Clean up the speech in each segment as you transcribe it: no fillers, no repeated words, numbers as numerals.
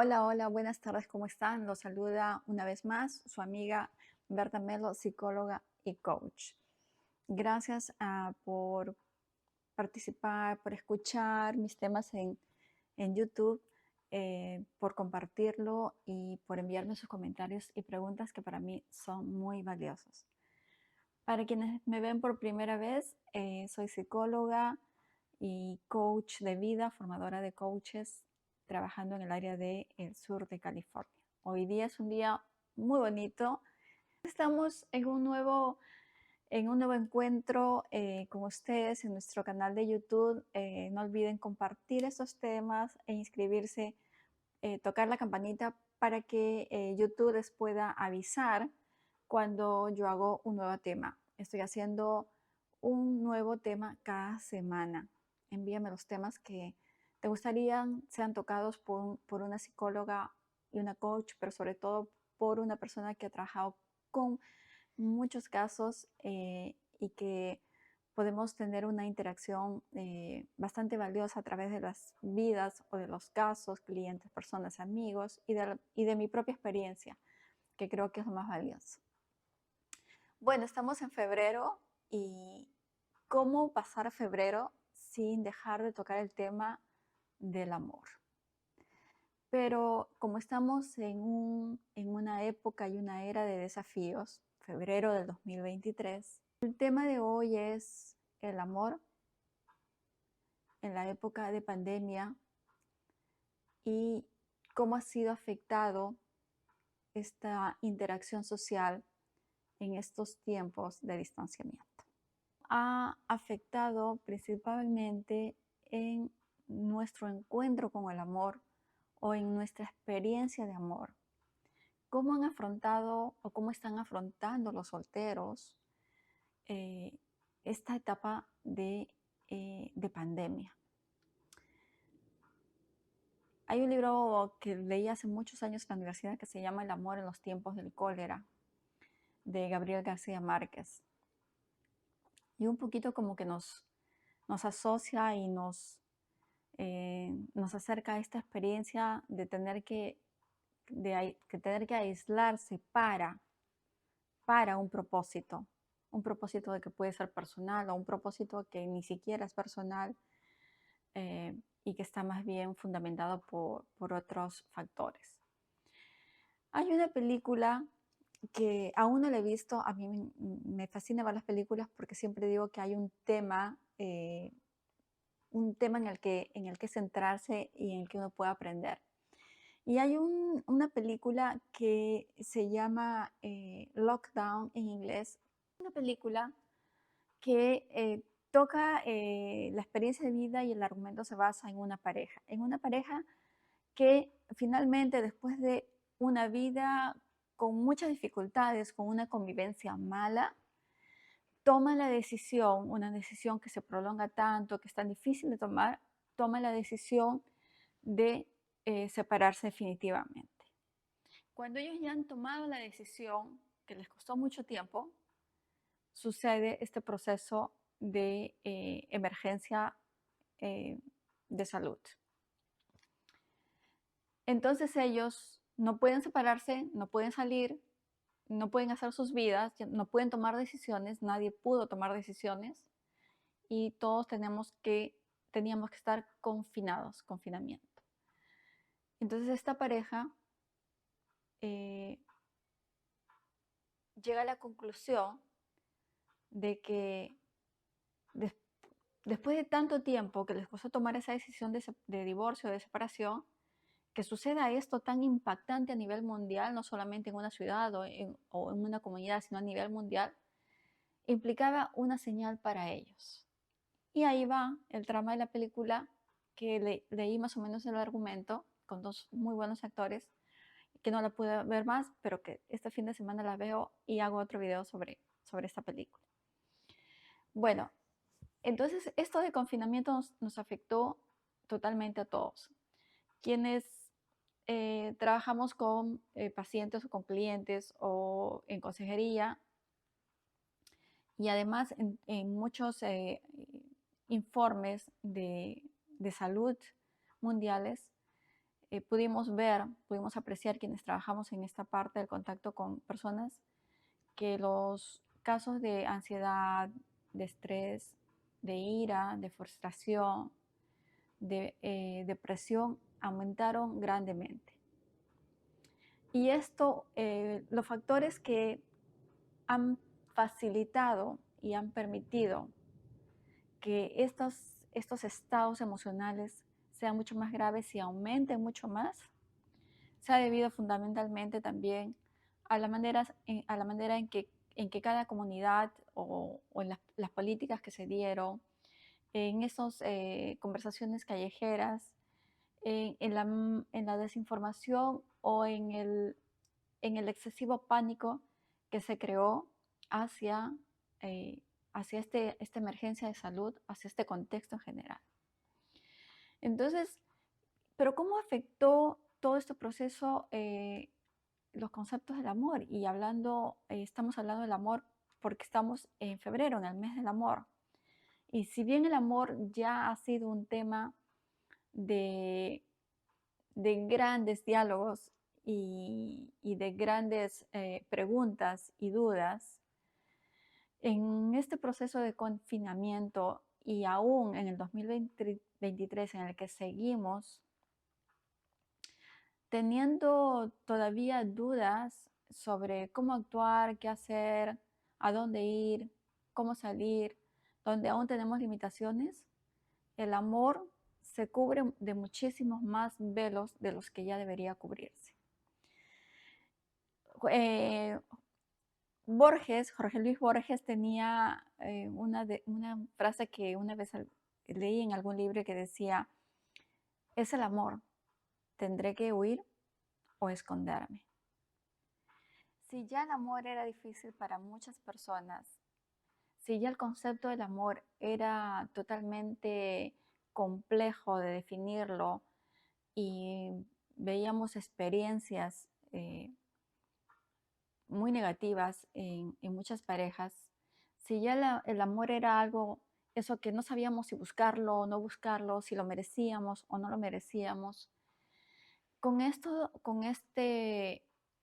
Hola, hola, buenas tardes, ¿cómo están? Los saluda una vez más su amiga Berta Melo, psicóloga y coach. Gracias por participar, por escuchar mis temas en YouTube, por compartirlo y por enviarme sus comentarios y preguntas que para mí son muy valiosos. Para quienes me ven por primera vez, soy psicóloga y coach de vida, formadora de coaches, trabajando en el área del sur de California. Hoy día es un día muy bonito. Estamos en un nuevo encuentro con ustedes en nuestro canal de YouTube. No olviden compartir estos temas e inscribirse, tocar la campanita para que YouTube les pueda avisar cuando yo hago un nuevo tema. Estoy haciendo un nuevo tema cada semana. Envíame los temas que te gustarían sean tocados por una psicóloga y una coach, pero sobre todo por una persona que ha trabajado con muchos casos y que podemos tener una interacción bastante valiosa a través de las vidas o de los casos, clientes, personas, amigos y de mi propia experiencia, que creo que es lo más valioso. Bueno, estamos en febrero y cómo pasar febrero sin dejar de tocar el tema del amor. Pero como estamos en una época y una era de desafíos, febrero del 2023, el tema de hoy es el amor en la época de pandemia y cómo ha sido afectado esta interacción social en estos tiempos de distanciamiento. Ha afectado principalmente en nuestro encuentro con el amor o en nuestra experiencia de amor. ¿Cómo han afrontado o cómo están afrontando los solteros esta etapa de pandemia? Hay un libro que leí hace muchos años en la universidad que se llama El amor en los tiempos del cólera, de Gabriel García Márquez. Y un poquito como que nos asocia y nos acerca a esta experiencia de tener que aislarse para un propósito de que puede ser personal o un propósito que ni siquiera es personal y que está más bien fundamentado por otros factores. Hay una película que aún no la he visto. A mí me fascina ver las películas porque siempre digo que hay un tema en el que centrarse y en el que uno puede aprender. Y hay una película que se llama Lockdown en inglés, una película que toca la experiencia de vida y el argumento se basa en una pareja que finalmente después de una vida con muchas dificultades, con una convivencia mala, toma la decisión, una decisión que se prolonga tanto, que es tan difícil de tomar, toma la decisión de separarse definitivamente. Cuando ellos ya han tomado la decisión, que les costó mucho tiempo, sucede este proceso de emergencia de salud. Entonces ellos no pueden separarse, no pueden salir, no pueden hacer sus vidas, no pueden tomar decisiones, nadie pudo tomar decisiones y todos teníamos que estar confinados, confinamiento. Entonces esta pareja llega a la conclusión de que después de tanto tiempo que les costó tomar esa decisión de divorcio, de separación, que suceda esto tan impactante a nivel mundial, no solamente en una ciudad o en una comunidad, sino a nivel mundial, implicaba una señal para ellos. Y ahí va el trama de la película, que leí más o menos el argumento, con dos muy buenos actores, que no la pude ver más, pero que este fin de semana la veo y hago otro video sobre esta película. Bueno, entonces esto de confinamiento nos afectó totalmente a todos. Quienes trabajamos con pacientes o con clientes o en consejería y además en muchos informes de salud mundiales, pudimos apreciar quienes trabajamos en esta parte del contacto con personas, que los casos de ansiedad, de estrés, de ira, de frustración, de depresión aumentaron grandemente. Y esto, los factores que han facilitado y han permitido que estos estados emocionales sean mucho más graves y aumenten mucho más, se ha debido fundamentalmente también a la manera en que cada comunidad o en las políticas que se dieron, en esas conversaciones callejeras, en la desinformación o en el excesivo pánico que se creó hacia, eh, hacia esta emergencia de salud, hacia este contexto en general. Entonces, pero ¿cómo afectó todo este proceso los conceptos del amor? Y estamos hablando del amor porque estamos en febrero, en el mes del amor. Y si bien el amor ya ha sido un tema de, de grandes diálogos y de grandes preguntas y dudas, en este proceso de confinamiento y aún en el 2023 en el que seguimos teniendo todavía dudas sobre cómo actuar, qué hacer, a dónde ir, cómo salir, donde aún tenemos limitaciones, el amor se cubre de muchísimos más velos de los que ya debería cubrirse. Jorge Luis Borges tenía una frase que una vez leí en algún libro que decía, es el amor, tendré que huir o esconderme. Si ya el amor era difícil para muchas personas, si ya el concepto del amor era totalmente complejo de definirlo y veíamos experiencias muy negativas en muchas parejas, si ya el amor era algo, eso que no sabíamos si buscarlo o no buscarlo, si lo merecíamos o no lo merecíamos,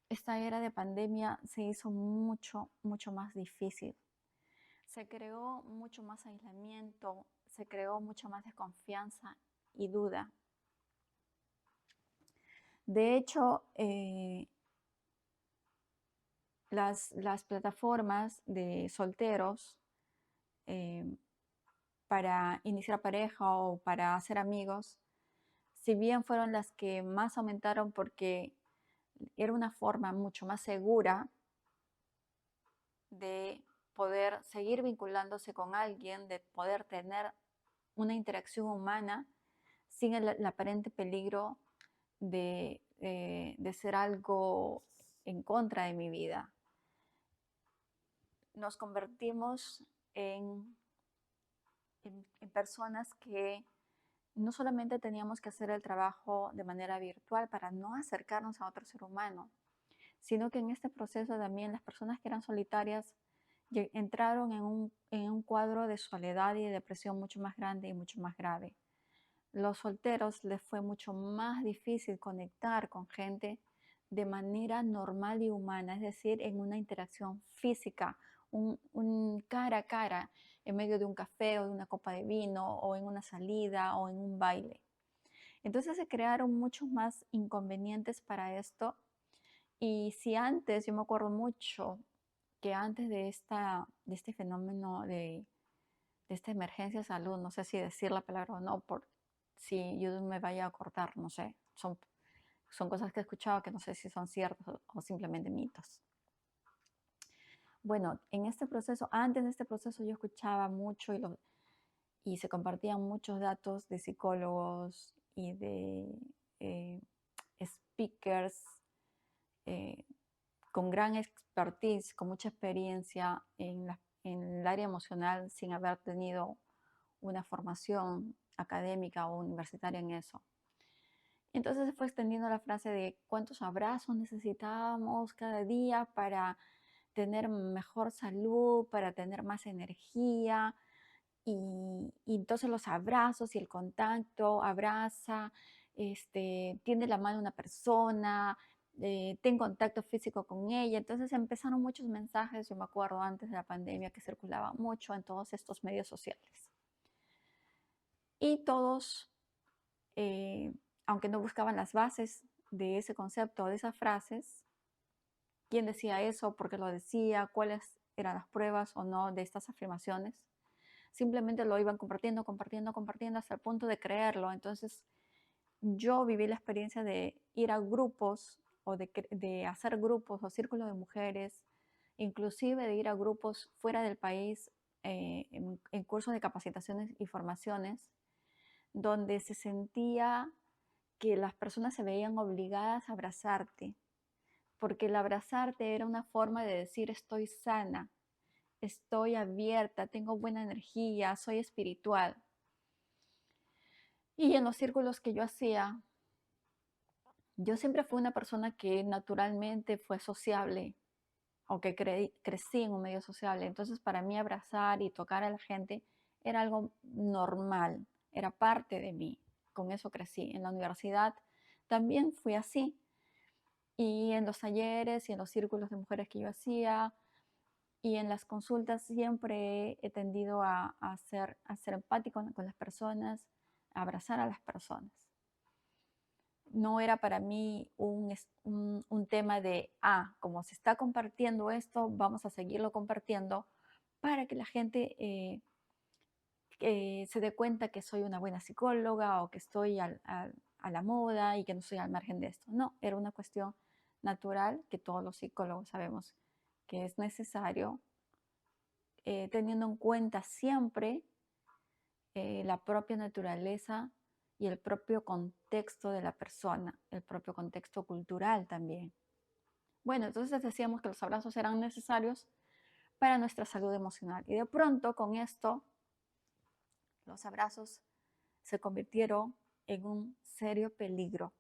esta era de pandemia se hizo mucho, mucho más difícil. Se creó mucho más aislamiento, se creó mucho más desconfianza y duda. De hecho, las plataformas de solteros para iniciar pareja o para hacer amigos, si bien fueron las que más aumentaron porque era una forma mucho más segura de poder seguir vinculándose con alguien, de poder tener una interacción humana sin el aparente peligro de ser algo en contra de mi vida. Nos convertimos en personas que no solamente teníamos que hacer el trabajo de manera virtual para no acercarnos a otro ser humano, sino que en este proceso también las personas que eran solitarias entraron en un cuadro de soledad y de depresión mucho más grande y mucho más grave. Los solteros les fue mucho más difícil conectar con gente de manera normal y humana, es decir, en una interacción física, un cara a cara, en medio de un café o de una copa de vino o en una salida o en un baile. Entonces se crearon muchos más inconvenientes para esto. Y si antes, yo me acuerdo mucho que antes de este fenómeno de esta emergencia de salud, no sé si decir la palabra o no, por si yo me vaya a cortar, no sé, son cosas que he escuchado que no sé si son ciertas o simplemente mitos. Bueno, en este proceso, antes de este proceso yo escuchaba mucho y se compartían muchos datos de psicólogos y de speakers eh, con gran expertise, con mucha experiencia en el área emocional sin haber tenido una formación académica o universitaria en eso. Entonces se fue extendiendo la frase de cuántos abrazos necesitábamos cada día para tener mejor salud, para tener más energía. Y entonces los abrazos y el contacto abraza tiende la mano a una persona, ten contacto físico con ella. Entonces empezaron muchos mensajes, yo me acuerdo antes de la pandemia, que circulaba mucho en todos estos medios sociales. Y todos, aunque no buscaban las bases de ese concepto o de esas frases, quién decía eso, por qué lo decía, cuáles eran las pruebas o no de estas afirmaciones, simplemente lo iban compartiendo, compartiendo, compartiendo hasta el punto de creerlo. Entonces yo viví la experiencia de ir a grupos o de hacer grupos o círculos de mujeres, inclusive de ir a grupos fuera del país, en cursos de capacitaciones y formaciones, donde se sentía que las personas se veían obligadas a abrazarte, porque el abrazarte era una forma de decir estoy sana, estoy abierta, tengo buena energía, soy espiritual. Y en los círculos que yo hacía, yo siempre fui una persona que naturalmente fue sociable o que crecí en un medio sociable. Entonces para mí abrazar y tocar a la gente era algo normal, era parte de mí. Con eso crecí. En la universidad también fui así. Y en los talleres y en los círculos de mujeres que yo hacía y en las consultas siempre he tendido a ser empático con las personas, a abrazar a las personas. No era para mí un tema de, como se está compartiendo esto, vamos a seguirlo compartiendo para que la gente se dé cuenta que soy una buena psicóloga o que estoy a la moda y que no estoy al margen de esto. No, era una cuestión natural que todos los psicólogos sabemos que es necesario, teniendo en cuenta siempre la propia naturaleza y el propio contexto de la persona, el propio contexto cultural también. Bueno, entonces decíamos que los abrazos eran necesarios para nuestra salud emocional. Y de pronto con esto, los abrazos se convirtieron en un serio peligro,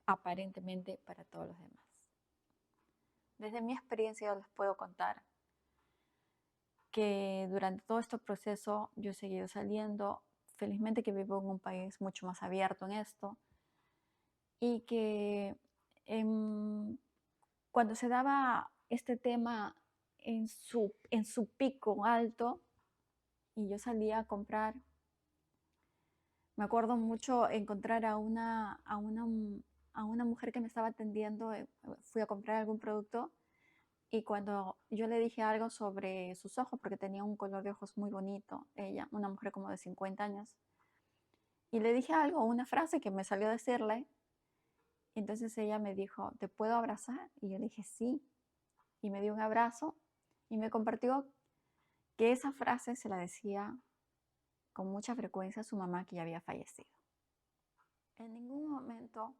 aparentemente para todos los demás. Desde mi experiencia yo les puedo contar que durante todo este proceso yo he seguido saliendo. Felizmente que vivo en un país mucho más abierto en esto y que cuando se daba este tema en su pico alto y yo salía a comprar, me acuerdo mucho encontrar a una mujer que me estaba atendiendo, fui a comprar algún producto y cuando yo le dije algo sobre sus ojos, porque tenía un color de ojos muy bonito, ella, una mujer como de 50 años, y le dije algo, una frase que me salió a decirle, entonces ella me dijo, ¿te puedo abrazar? Y yo le dije, sí, y me dio un abrazo y me compartió que esa frase se la decía con mucha frecuencia a su mamá que ya había fallecido. En ningún momento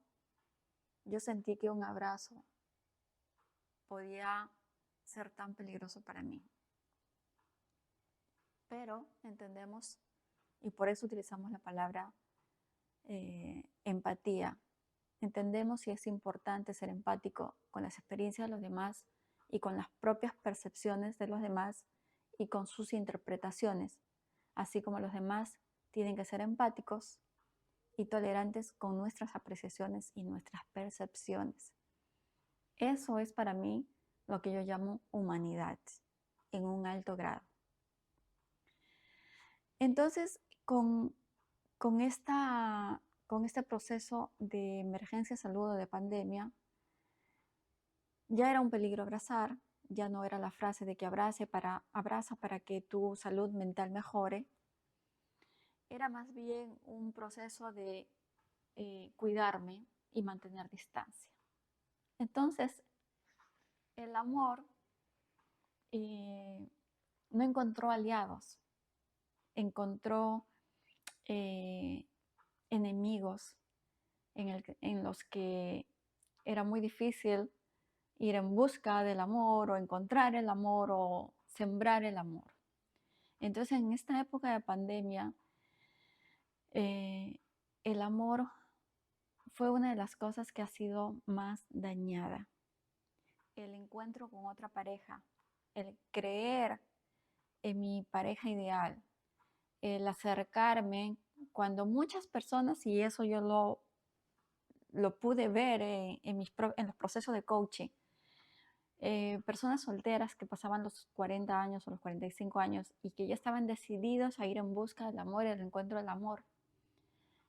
yo sentí que un abrazo podía ser tan peligroso para mí. Pero entendemos, y por eso utilizamos la palabra empatía, entendemos y es importante ser empático con las experiencias de los demás y con las propias percepciones de los demás y con sus interpretaciones, así como los demás tienen que ser empáticos y tolerantes con nuestras apreciaciones y nuestras percepciones. Eso es para mí lo que yo llamo humanidad en un alto grado. Entonces, con este proceso de emergencia de salud o de pandemia, ya era un peligro abrazar, ya no era la frase de que abraza para que tu salud mental mejore, era más bien un proceso de cuidarme y mantener distancia. Entonces, el amor no encontró aliados, encontró enemigos en los que era muy difícil ir en busca del amor o encontrar el amor o sembrar el amor. Entonces, en esta época de pandemia, el amor fue una de las cosas que ha sido más dañada. El encuentro con otra pareja, el creer en mi pareja ideal, el acercarme cuando muchas personas, y eso yo lo pude ver en los procesos de coaching, personas solteras que pasaban los 40 años o los 45 años y que ya estaban decididos a ir en busca del amor y el encuentro del amor.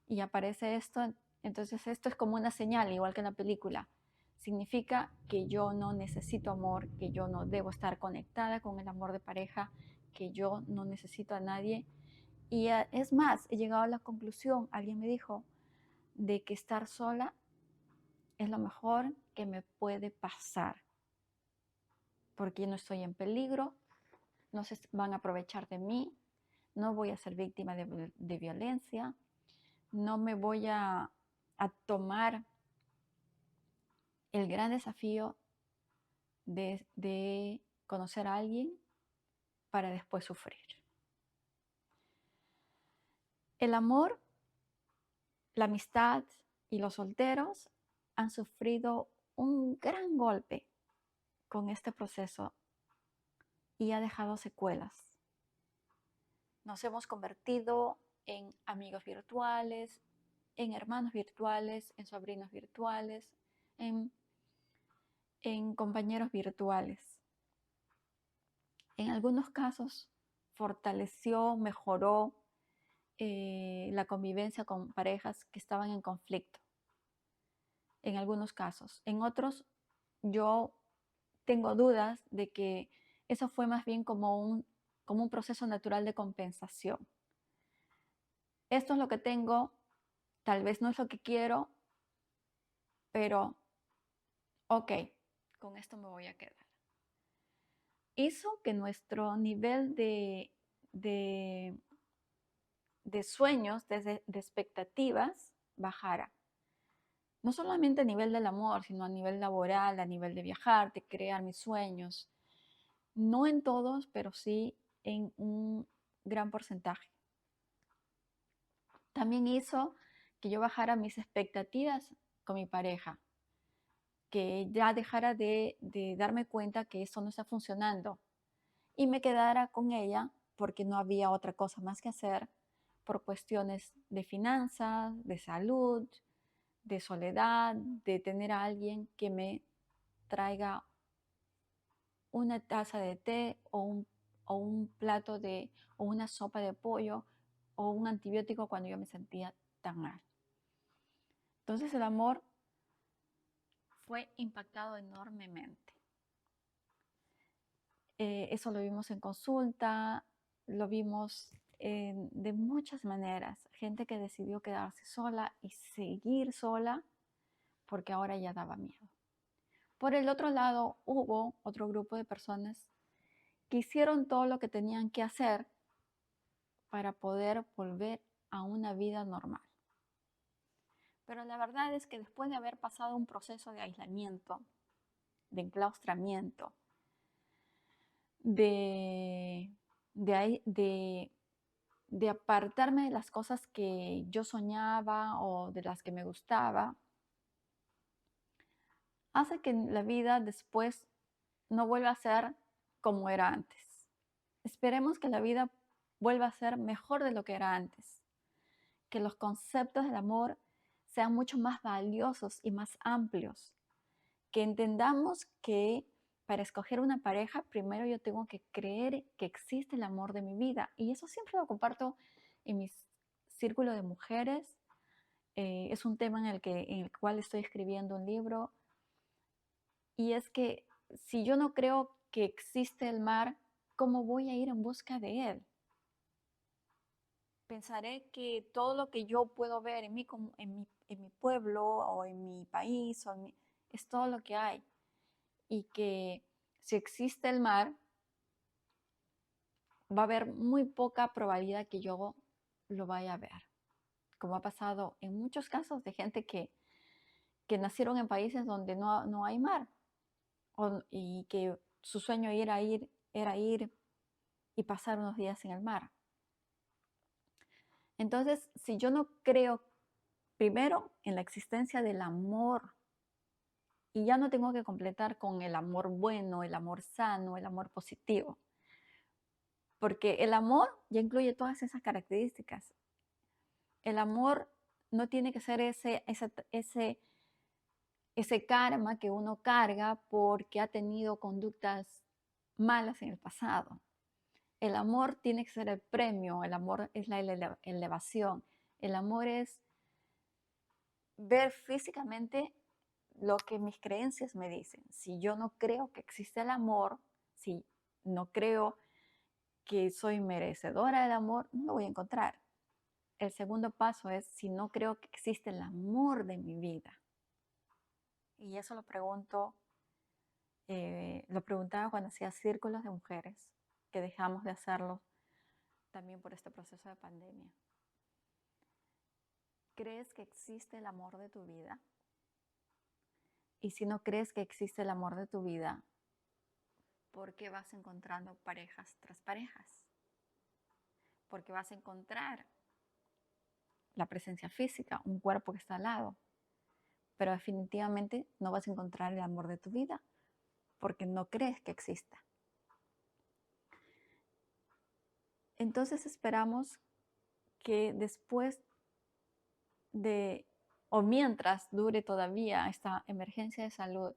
Y aparece esto, entonces esto es como una señal, igual que en la película. Significa que yo no necesito amor, que yo no debo estar conectada con el amor de pareja, que yo no necesito a nadie. Y es más, he llegado a la conclusión, alguien me dijo, de que estar sola es lo mejor que me puede pasar, porque no estoy en peligro, no se van a aprovechar de mí, no voy a ser víctima de violencia, no me voy a tomar el gran desafío de conocer a alguien para después sufrir. El amor, la amistad y los solteros han sufrido un gran golpe con este proceso y ha dejado secuelas. Nos hemos convertido en amigos virtuales, en hermanos virtuales, en sobrinos virtuales, en compañeros virtuales. En algunos casos fortaleció, mejoró la convivencia con parejas que estaban en conflicto. En algunos casos. En otros, yo tengo dudas de que eso fue más bien como un proceso natural de compensación. Esto es lo que tengo, tal vez no es lo que quiero, pero ok, con esto me voy a quedar. Hizo que nuestro nivel de sueños, de expectativas, bajara. No solamente a nivel del amor, sino a nivel laboral, a nivel de viajar, de crear mis sueños. No en todos, pero sí en un gran porcentaje. También hizo que yo bajara mis expectativas con mi pareja, que ya dejara de darme cuenta que eso no está funcionando y me quedara con ella porque no había otra cosa más que hacer por cuestiones de finanzas, de salud, de soledad, de tener a alguien que me traiga una taza de té o un plato o una sopa de pollo o un antibiótico cuando yo me sentía tan mal. Entonces el amor fue impactado enormemente. Eso lo vimos en consulta, lo vimos de muchas maneras. Gente que decidió quedarse sola y seguir sola porque ahora ya daba miedo. Por el otro lado, hubo otro grupo de personas que hicieron todo lo que tenían que hacer para poder volver a una vida normal. Pero la verdad es que después de haber pasado un proceso de aislamiento, de enclaustramiento, de apartarme de las cosas que yo soñaba o de las que me gustaba, hace que la vida después no vuelva a ser como era antes. Esperemos que la vida vuelva a ser mejor de lo que era antes, que los conceptos del amor sean mucho más valiosos y más amplios, que entendamos que para escoger una pareja, primero yo tengo que creer que existe el amor de mi vida. Y eso siempre lo comparto en mi círculo de mujeres. Es un tema en el cual estoy escribiendo un libro. Y es que si yo no creo que existe el mar, ¿cómo voy a ir en busca de él? Pensaré que todo lo que yo puedo ver en mi pueblo o en mi país es todo lo que hay. Y que si existe el mar, va a haber muy poca probabilidad que yo lo vaya a ver. Como ha pasado en muchos casos de gente que nacieron en países donde no hay mar y que su sueño era ir y pasar unos días en el mar. Entonces, si yo no creo primero en la existencia del amor, y ya no tengo que completar con el amor bueno, el amor sano, el amor positivo, porque el amor ya incluye todas esas características. El amor no tiene que ser ese karma que uno carga porque ha tenido conductas malas en el pasado. El amor tiene que ser el premio, el amor es la elevación, el amor es ver físicamente lo que mis creencias me dicen. Si yo no creo que existe el amor, si no creo que soy merecedora del amor, no lo voy a encontrar. El segundo paso es si no creo que existe el amor de mi vida. Y eso lo preguntaba cuando hacía círculos de mujeres, que dejamos de hacerlo también por este proceso de pandemia. ¿Crees que existe el amor de tu vida? Y si no crees que existe el amor de tu vida, ¿por qué vas encontrando parejas tras parejas? Porque vas a encontrar la presencia física, un cuerpo que está al lado, pero definitivamente no vas a encontrar el amor de tu vida porque no crees que exista. Entonces esperamos que después de, o mientras dure todavía esta emergencia de salud,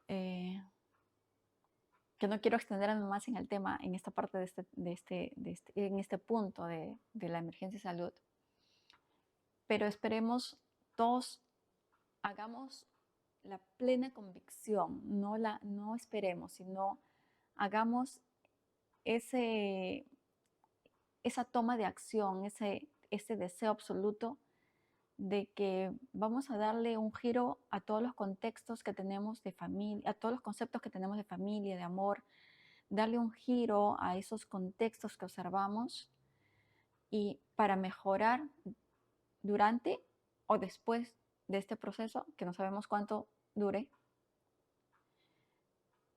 que no quiero extenderme más en el tema, en esta parte en este punto de la emergencia de salud, pero esperemos todos hagamos la plena convicción, no esperemos, sino hagamos esa toma de acción, ese deseo absoluto de que vamos a darle un giro a todos los contextos que tenemos de familia, a todos los conceptos que tenemos de familia, de amor, darle un giro a esos contextos que observamos y para mejorar durante o después de este proceso, que no sabemos cuánto dure,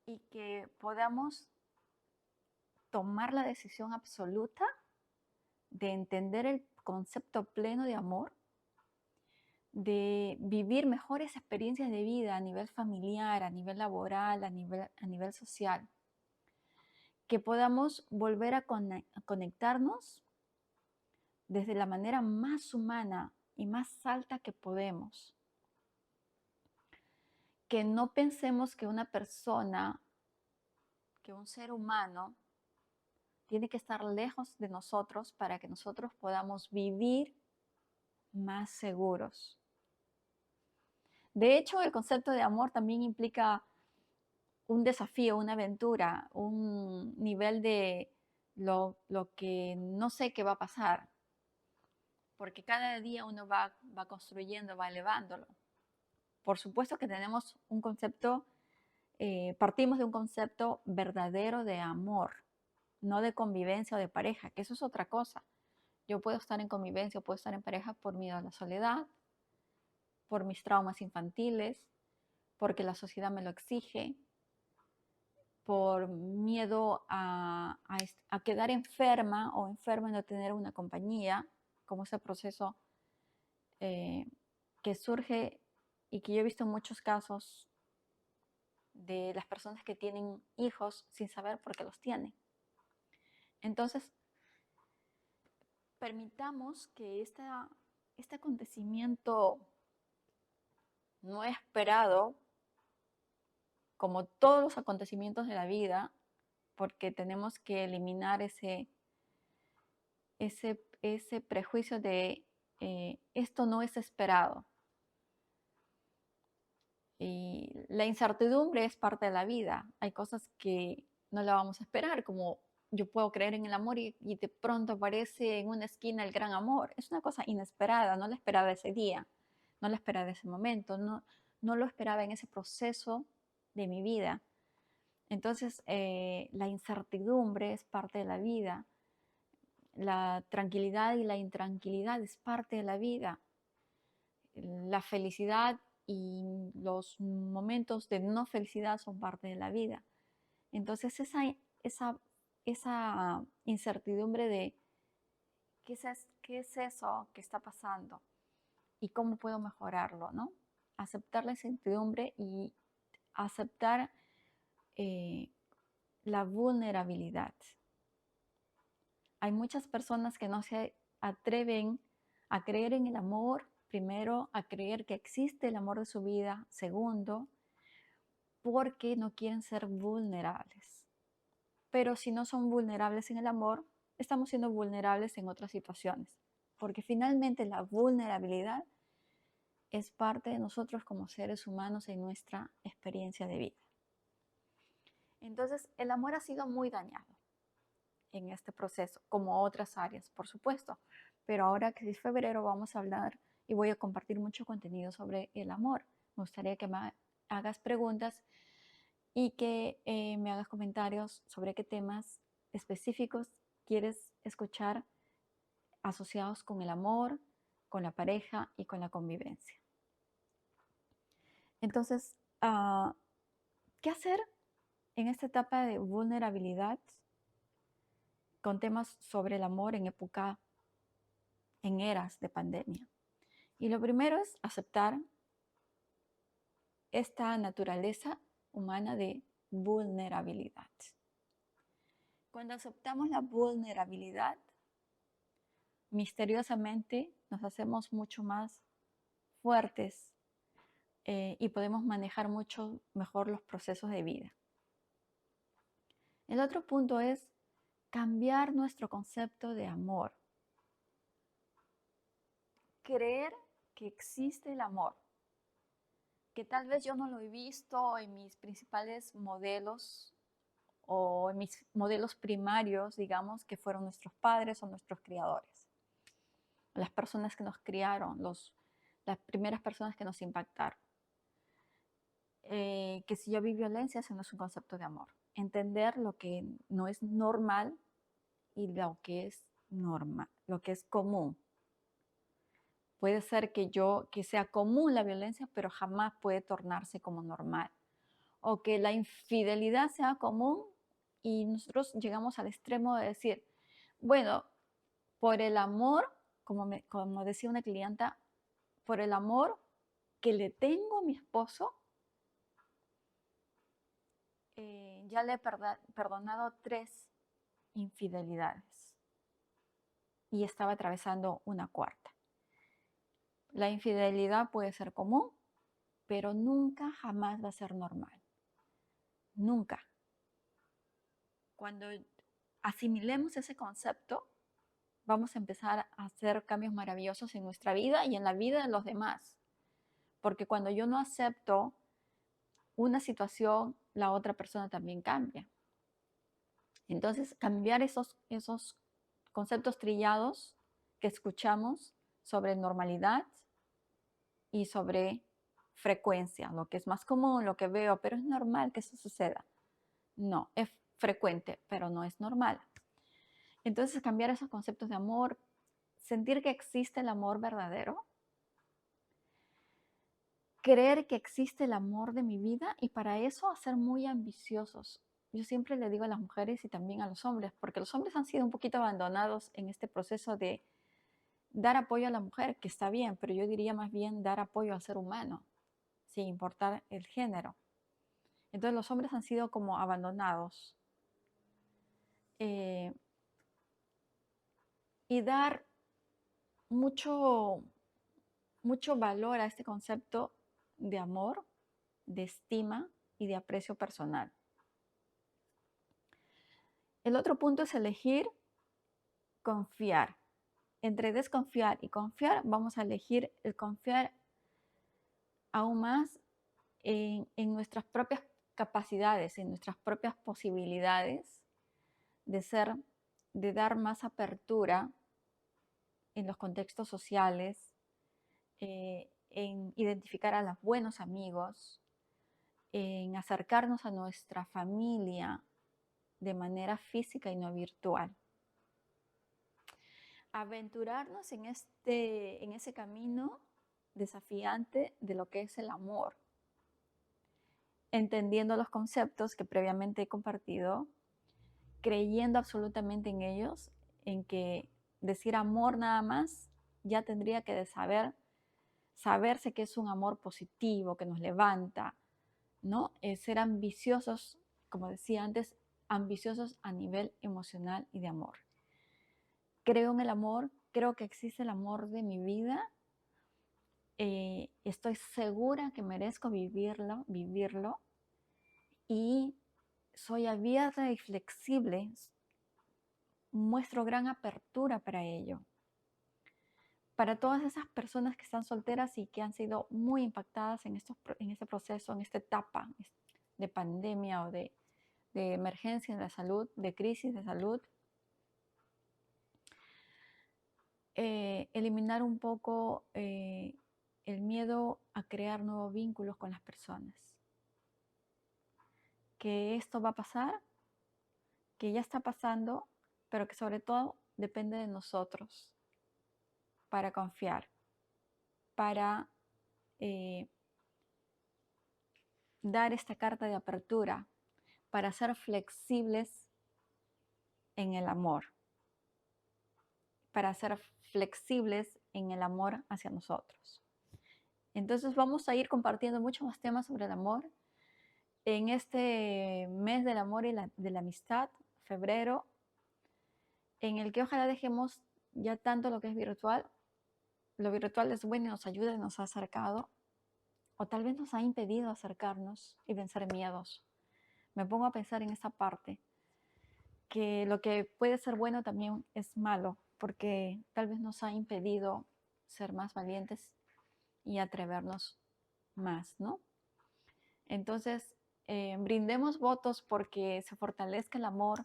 y que podamos tomar la decisión absoluta de entender el concepto pleno de amor, de vivir mejores experiencias de vida a nivel familiar, a nivel laboral, a nivel social, que podamos volver a conectarnos desde la manera más humana y más alta que podemos. Que no pensemos que una persona, que un ser humano, tiene que estar lejos de nosotros para que nosotros podamos vivir más seguros. De hecho, el concepto de amor también implica un desafío, una aventura, un nivel de lo que no sé qué va a pasar, porque cada día uno va construyendo, va elevándolo. Por supuesto que tenemos un concepto, partimos de un concepto verdadero de amor, no de convivencia o de pareja, que eso es otra cosa. Yo puedo estar en convivencia, puedo estar en pareja por miedo a la soledad, por mis traumas infantiles, porque la sociedad me lo exige, por miedo a quedar enferma o enferma y no tener una compañía, como ese proceso que surge y que yo he visto en muchos casos de las personas que tienen hijos sin saber por qué los tienen. Entonces, permitamos que este acontecimiento no esperado, como todos los acontecimientos de la vida, porque tenemos que eliminar ese prejuicio de esto no es esperado. Y la incertidumbre es parte de la vida. Hay cosas que no la vamos a esperar, como yo puedo creer en el amor y de pronto aparece en una esquina el gran amor. Es una cosa inesperada, no la esperaba ese día, no la esperaba ese momento, no lo esperaba en ese proceso de mi vida. Entonces, la incertidumbre es parte de la vida. La tranquilidad y la intranquilidad es parte de la vida. La felicidad y los momentos de no felicidad son parte de la vida. Entonces esa incertidumbre de qué es eso que está pasando y cómo puedo mejorarlo, ¿no? Aceptar la incertidumbre y aceptar la vulnerabilidad. Hay muchas personas que no se atreven a creer en el amor, primero, a creer que existe el amor de su vida, segundo, porque no quieren ser vulnerables. Pero si no son vulnerables en el amor, estamos siendo vulnerables en otras situaciones, porque finalmente la vulnerabilidad es parte de nosotros como seres humanos en nuestra experiencia de vida. Entonces, el amor ha sido muy dañado en este proceso, como otras áreas, por supuesto. Pero ahora que es febrero, vamos a hablar y voy a compartir mucho contenido sobre el amor. Me gustaría que me hagas preguntas y que me hagas comentarios sobre qué temas específicos quieres escuchar asociados con el amor, con la pareja y con la convivencia. Entonces, ¿qué hacer en esta etapa de vulnerabilidad con temas sobre el amor en eras de pandemia? Y lo primero es aceptar esta naturaleza humana de vulnerabilidad. Cuando aceptamos la vulnerabilidad, misteriosamente nos hacemos mucho más fuertes y podemos manejar mucho mejor los procesos de vida. El otro punto es cambiar nuestro concepto de amor. Creer que existe el amor, que tal vez yo no lo he visto en mis principales modelos o en mis modelos primarios, digamos, que fueron nuestros padres o nuestros criadores, las personas que nos criaron, las primeras personas que nos impactaron. Que si yo vi violencia, ese no es un concepto de amor. Entender lo que no es normal y lo que es normal, lo que es común. Puede ser que sea común la violencia, pero jamás puede tornarse como normal. O que la infidelidad sea común y nosotros llegamos al extremo de decir, bueno, por el amor, como decía una clienta, por el amor que le tengo a mi esposo, ya le he perdonado 3 infidelidades y estaba atravesando una cuarta. La infidelidad puede ser común, pero nunca, jamás va a ser normal. Nunca. Cuando asimilemos ese concepto, vamos a empezar a hacer cambios maravillosos en nuestra vida y en la vida de los demás. Porque cuando yo no acepto una situación, la otra persona también cambia. Entonces, cambiar esos conceptos trillados que escuchamos sobre normalidad y sobre frecuencia, lo que es más común, lo que veo, pero es normal que eso suceda. No, es frecuente, pero no es normal. Entonces, cambiar esos conceptos de amor, sentir que existe el amor verdadero, creer que existe el amor de mi vida y para eso ser muy ambiciosos. Yo siempre le digo a las mujeres y también a los hombres, porque los hombres han sido un poquito abandonados en este proceso de dar apoyo a la mujer, que está bien, pero yo diría más bien dar apoyo al ser humano, sin importar el género. Entonces los hombres han sido como abandonados. Y dar mucho, mucho valor a este concepto de amor, de estima y de aprecio personal. El otro punto es elegir confiar. Entre desconfiar y confiar, vamos a elegir el confiar aún más en nuestras propias capacidades, en nuestras propias posibilidades de dar más apertura en los contextos sociales, en identificar a los buenos amigos, en acercarnos a nuestra familia de manera física y no virtual. Aventurarnos en ese camino desafiante de lo que es el amor, entendiendo los conceptos que previamente he compartido, creyendo absolutamente en ellos, en que decir amor nada más ya tendría que saberse que es un amor positivo, que nos levanta, ¿no? Ser ambiciosos, como decía antes, ambiciosos a nivel emocional y de amor. creo en el amor, creo que existe el amor de mi vida, estoy segura que merezco vivirlo y soy abierta y flexible, muestro gran apertura para ello. Para todas esas personas que están solteras y que han sido muy impactadas en este proceso, en esta etapa de pandemia o de emergencia de la salud, de crisis de salud, eliminar un poco el miedo a crear nuevos vínculos con las personas. Que esto va a pasar, que ya está pasando, pero que sobre todo depende de nosotros para confiar, para dar esta carta de apertura, para ser flexibles en el amor, para ser flexibles en el amor hacia nosotros. Entonces vamos a ir compartiendo muchos más temas sobre el amor en este mes del amor y de la amistad, febrero, en el que ojalá dejemos ya tanto lo que es virtual. Lo virtual es bueno y nos ayuda y nos ha acercado, o tal vez nos ha impedido acercarnos y vencer miedos. Me pongo a pensar en esa parte, que lo que puede ser bueno también es malo, porque tal vez nos ha impedido ser más valientes y atrevernos más, ¿no? Entonces, brindemos votos porque se fortalezca el amor,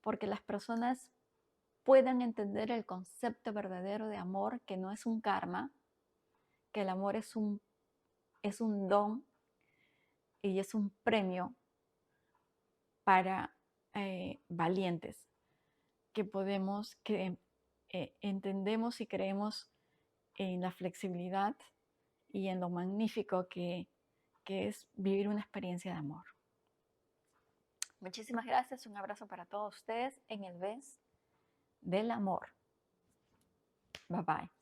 porque las personas puedan entender el concepto verdadero de amor, que no es un karma, que el amor es un don y es un premio para valientes, que entendemos y creemos en la flexibilidad y en lo magnífico que es vivir una experiencia de amor. Muchísimas gracias, un abrazo para todos ustedes en el mes del amor. Bye bye.